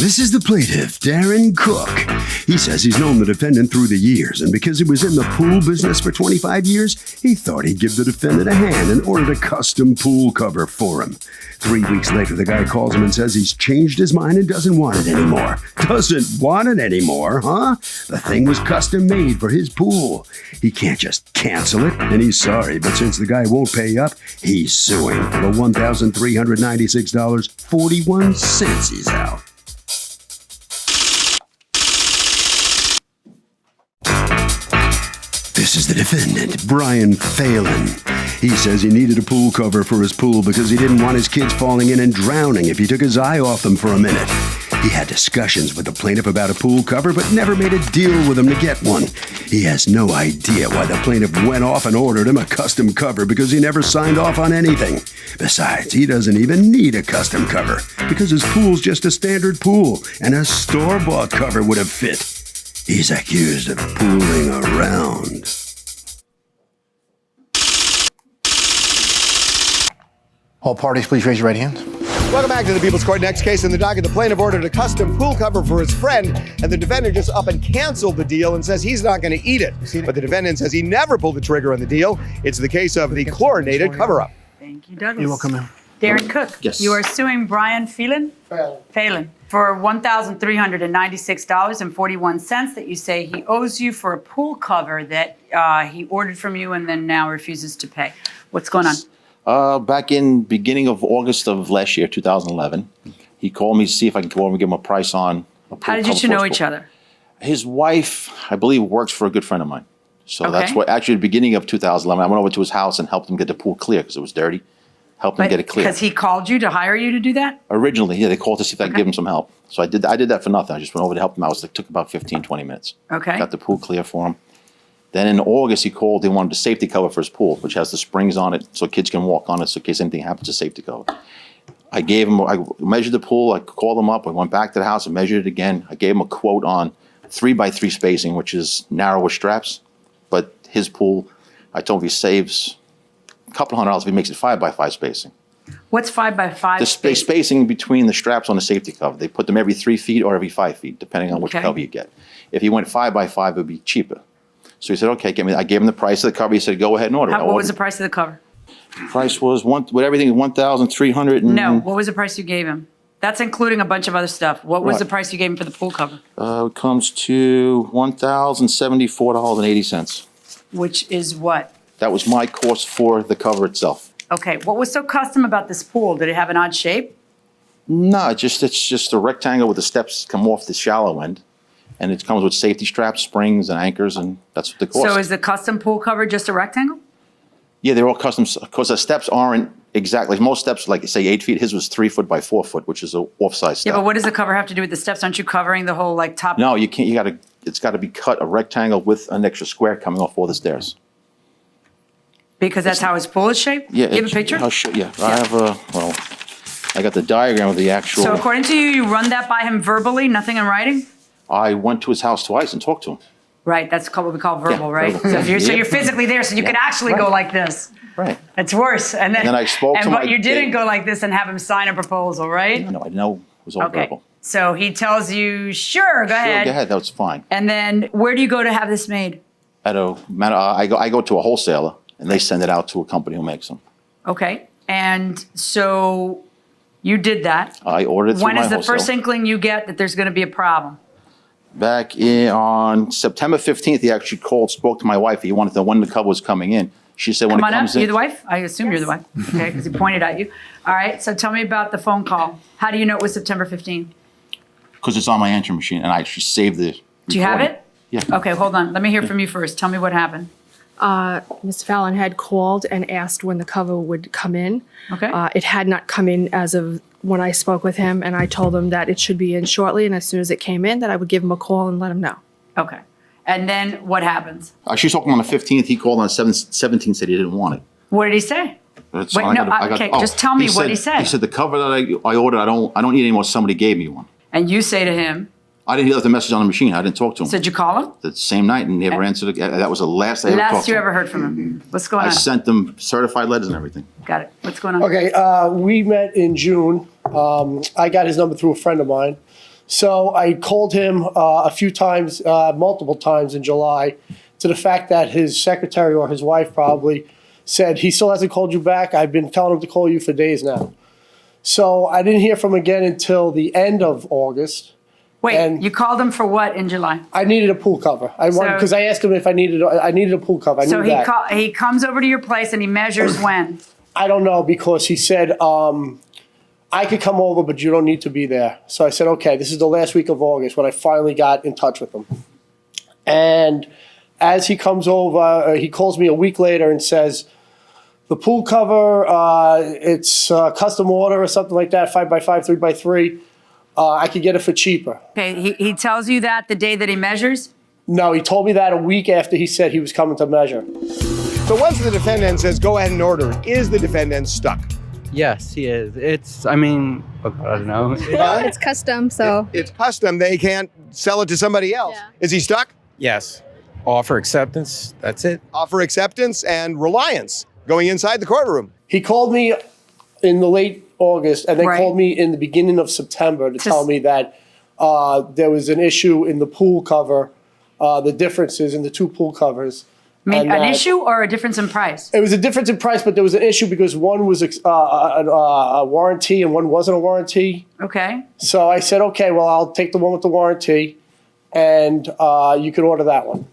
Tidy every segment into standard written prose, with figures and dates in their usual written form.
This is the plaintiff, Darren Cook. He says he's known the defendant through the years, and because he was in the pool business for 25 years, he thought he'd give the defendant a hand and ordered a custom pool cover for him. 3 weeks later, the guy calls him and says he's changed his mind and doesn't want it anymore. Doesn't want it anymore, huh? The thing was custom made for his pool. He can't just cancel it, and he's sorry, but since the guy won't pay up, he's suing for the $1,396.41 he's out. This is the defendant, Brian Phelan. He says he needed a pool cover for his pool because he didn't want his kids falling in and drowning if he took his eye off them for a minute. He had discussions with the plaintiff about a pool cover, but never made a deal with him to get one. He has no idea why the plaintiff went off and ordered him a custom cover because he never signed off on anything. Besides, he doesn't even need a custom cover because his pool's just a standard pool, and a store-bought cover would have fit. He's accused of fooling around. All parties, please raise your right hand. Welcome back to the People's Court. Next case in the docket, the plaintiff ordered a custom pool cover for his friend, and the defendant just up and canceled the deal and says he's not going to eat it. But the defendant says he never pulled the trigger on the deal. It's the case of the chlorinated cover-up. Thank you, Douglas. You're welcome, ma'am. Darren Cook. Yes. You are suing Brian Phelan? Phelan. For $1,396.41 that you say he owes you for a pool cover that he ordered from you and then now refuses to pay. What's going on? Back in beginning of August of last year, 2011, he called me to see if I can come over and give him a price on a pool How did cover you two for know his each pool. other? His wife, I believe, works for a good friend of mine. So Okay. that's what, actually, the beginning of 2011, I went over to his house and helped him get the pool clear because it was dirty. Helped him get it clear. Because he called you to hire you to do that? Originally, yeah, they called to see if I could give him some help. So I did that for nothing. I just went over to help him out. It took about 15, 20 minutes. Okay. Got the pool clear for him. Then in August, he called. They wanted a safety cover for his pool, which has the springs on it so kids can walk on it so in case anything happens, a safety cover. I measured the pool. I called him up. I went back to the house and measured it again. I gave him a quote on 3x3 spacing, which is narrower straps. But his pool, I told him he saves a couple $100 if he makes it 5x5 spacing. What's 5x5? The spacing between the straps on the safety cover. They put them every 3 feet or every 5 feet, depending on which Okay. cover you get. If he went 5x5, it would be cheaper. So he said, okay, I gave him the price of the cover. He said, go ahead and order it. What was the price of the cover? Price was with everything, 1,300. No, what was the price you gave him? That's including a bunch of other stuff. What was Right. the price you gave him for the pool cover? It comes to $1,074.80. Which is what? That was my cost for the cover itself. Okay, what was so custom about this pool? Did it have an odd shape? No, it's just a rectangle with the steps come off the shallow end. And it comes with safety straps, springs, and anchors, and that's what the cost. So is the custom pool cover just a rectangle? Yeah, they're all custom, because the steps aren't exactly, most steps, like say 8 feet, his was 3 foot by 4 foot, which is a off-size step. Yeah, but what does the cover have to do with the steps? Aren't you covering the whole like top? No, you can't, it's gotta be cut a rectangle with an extra square coming off all the stairs. Because that's how his pool is shaped? Yeah. You have a picture? I'll show, yeah, I have I got the diagram of the actual. So according to you, you run that by him verbally, nothing in writing? I went to his house twice and talked to him. Right, that's what we call verbal, Yeah, right? verbal. So, Yeah. you're physically there, so you could actually go like this. Right. It's worse. And then I spoke to him, but you didn't go like this and have him sign a proposal, right? No, I know it was all Okay. verbal. So he tells you, sure, go ahead. Go ahead, that was fine. And then where do you go to have this made? I go to a wholesaler, and they send it out to a company who makes them. Okay. And so you did that. I ordered it through When my is the wholesaler. first inkling you get that there's going to be a problem? Back on September 15th, he actually called, spoke to my wife. He wanted to know when the cover was coming in. She said when Come it on comes up. in. You're the wife? I assume you're the wife. Okay, because he pointed at you. All right. So tell me about the phone call. How do you know it was September 15th? Because it's on my entry machine, and I actually saved the Do you have recording. it? Yeah. Okay, hold on. Let me hear from you first. Tell me what happened. Ms. Fallon had called and asked when the cover would come in. Okay. It had not come in as of when I spoke with him, and I told him that it should be in shortly, and as soon as it came in, that I would give him a call and let him know. Okay. And then what happens? She was talking on the 15th. He called on the 17th, said he didn't want it. What did he say? That's Wait, when no, just tell me what he said. He said the cover that I ordered, I don't need any more. Somebody gave me one. And you say to him, I didn't leave the message on the machine. I didn't talk to him. did you call him? The same night and never answered. That was the last I ever talked Last to you him. ever heard from him. What's going I on? sent them certified letters and everything. Got it. What's going on? Okay, we met in June. I got his number through a friend of mine. So I called him a few times, multiple times in July, to the fact that his secretary or his wife probably said, he still hasn't called you back. I've been telling him to call you for days now. So I didn't hear from him again until the end of August. Wait, And you called him for what in July? I needed a pool cover. Because I asked him if I needed a pool cover. I So knew that. he comes over to your place and he measures when? I don't know, because he said, I could come over, but you don't need to be there. So I said, okay, this is the last week of August when I finally got in touch with him. And as he comes over, he calls me a week later and says, the pool cover, it's a custom order or something like that, 5x5, 3x3. I could get it for cheaper. Okay, he tells you that the day that he measures? No, he told me that a week after he said he was coming to measure. So once the defendant says go ahead and order, is the defendant stuck? Yes, he is. I don't know. It's custom, so. It's custom. They can't sell it to somebody else. Yeah. Is he stuck? Yes. Offer acceptance. That's it. Offer acceptance and reliance going inside the courtroom. He called me in the late August and then Right. called me in the beginning of September to Just- tell me that there was an issue in the pool cover, the differences in the two pool covers. I mean, And an that- issue or a difference in price? It was a difference in price, but there was an issue because one was a warranty and one wasn't a warranty. Okay. So I said, okay, well, I'll take the one with the warranty, and you can order that one.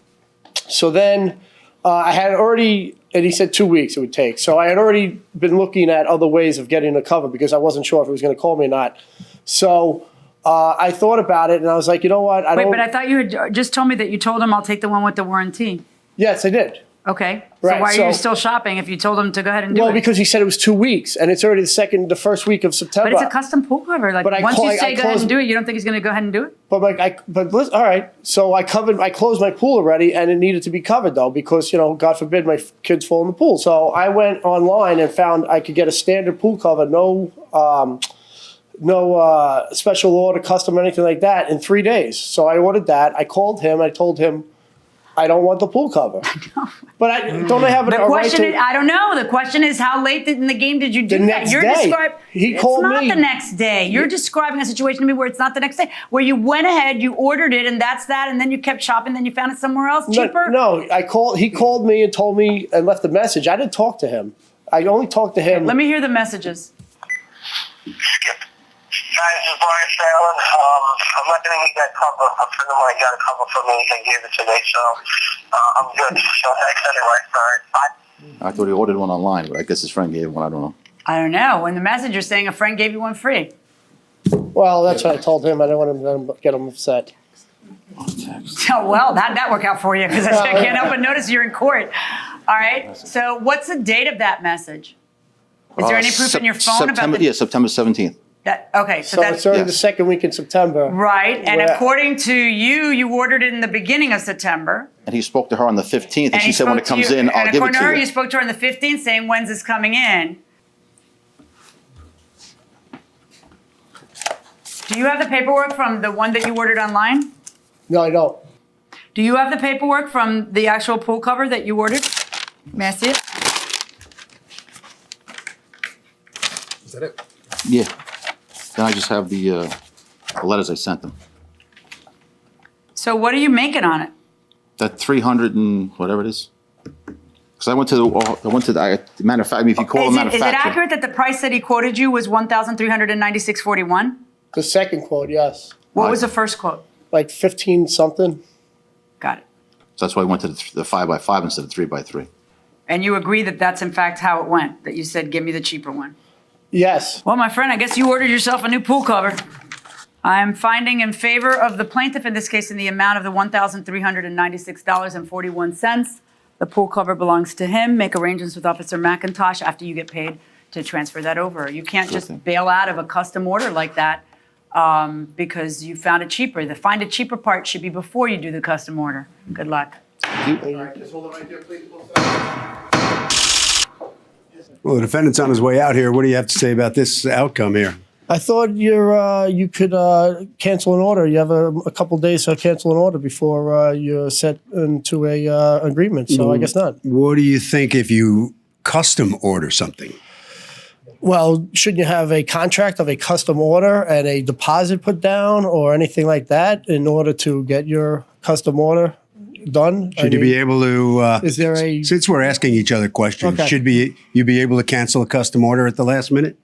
So then I had already, and he said 2 weeks it would take. So I had already been looking at other ways of getting a cover because I wasn't sure if he was going to call me or not. So I thought about it, and I was like, you know what? Wait, but I thought you had just told me that you told him I'll take the one with the warranty. Yes, I did. Okay. So Right, why are you so- still shopping if you told him to go ahead and do Well, it? because he said it was 2 weeks, and it's already the first week of September. But it's a custom pool cover. Like But I once call- you I say go ahead closed- and do it, you don't think he's going to go ahead and do it? But listen, all right. So I closed my pool already, and it needed to be covered though because God forbid my kids fall in the pool. So I went online and found I could get a standard pool cover, no special order, custom, or anything like that in 3 days. So I ordered that. I called him. I told him I don't want the pool cover. But I have The a right question to. is, I don't know. The question is, how late in the game did you do The that? next You're day. describing. He it's called not me. the next day. You're describing a situation to me where it's not the next day, where you went ahead, you ordered it, and that's that, and then you kept shopping, then you found it somewhere else cheaper. No, he called me and told me and left a message. I didn't talk to him. I only talked to him. Let me hear the messages. Hi, this is Brian Fallon. I'm not going to need that cover. A friend of mine got a cover for me and gave it to me, so I'm good. So thanks anyway. All right, bye. I thought he ordered one online, but I guess his friend gave him one. I don't know. I don't know. When the messenger's saying a friend gave you one free. Well, that's what I told him. I didn't want him to get him upset. Oh, well, how'd that work out for you? Because I can't help but notice you're in court. All right. So what's the date of that message? Is there any proof in your phone September, about the... Yeah, September 17th. Okay, so So that's... it's already the Yes. second week in September. Right, and Where- according to you, you ordered it in the beginning of September. And he spoke to her on the 15th, and she he said when it spoke to comes you- in, I'll and give it according to to her, you. you spoke to her on the 15th saying, when's this coming in? Do you have the paperwork from the one that you ordered online? No, I don't. Do you have the paperwork from the actual pool cover that you ordered? May I see it? Is that it? Yeah. Then I just have the letters I sent them. So what are you making on it? That 300 and whatever it is. Because I went to the manufacturer. I mean, if you call the Is it manufacturer. accurate that the price that he quoted you was $1,396.41? The second quote, yes. What was the first quote? Like 15 something. Got it. So that's why I went to the 5x5 instead of 3x3. And you agree that that's in fact how it went, that you said, give me the cheaper one. Yes. Well, my friend, I guess you ordered yourself a new pool cover. I'm finding in favor of the plaintiff in this case in the amount of the $1,396.41. The pool cover belongs to him. Make arrangements with Officer McIntosh after you get paid to transfer that over. You can't Sure just thing. bail out of a custom order like that because you found it cheaper. The find it cheaper part should be before you do the custom order. Good luck. Well, the defendant's on his way out here. What do you have to say about this outcome here? I thought you could cancel an order. You have a couple days to cancel an order before you're set into a agreement. So I guess not. What do you think if you custom order something? Well, shouldn't you have a contract of a custom order and a deposit put down or anything like that in order to get your custom order done? Should you be able to, is there a... since we're asking each other questions, Okay. should you be able to cancel a custom order at the last minute?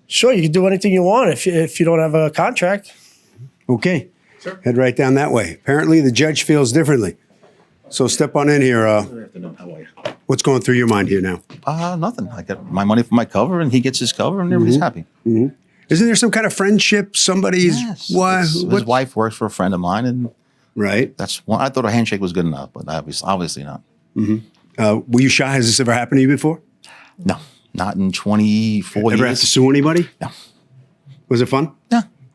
Sure, you can do anything you want if you don't have a contract. Okay. Head right down that way. Apparently, the judge feels differently. So step on in here. What's going through your mind here now? Nothing. I got my money for my cover, and he gets his cover, and everybody's happy. Isn't there some kind of friendship? Somebody's His wife works for a friend of mine, and right. that's one. I thought a handshake was good enough, but obviously not. Were you shy? Has this ever happened to you before? No, not in 24 years. Ever have to sue anybody? No. Was it fun?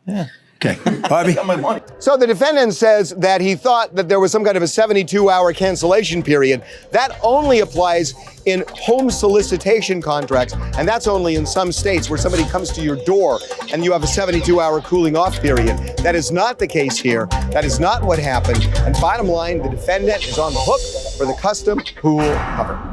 Yeah. Okay. Harvey? Got my money. So the defendant says that he thought that there was some kind of a 72-hour cancellation period. That only applies in home solicitation contracts, and that's only in some states where somebody comes to your door and you have a 72-hour cooling off period. That is not the case here. That is not what happened. And bottom line, the defendant is on the hook for the custom pool cover.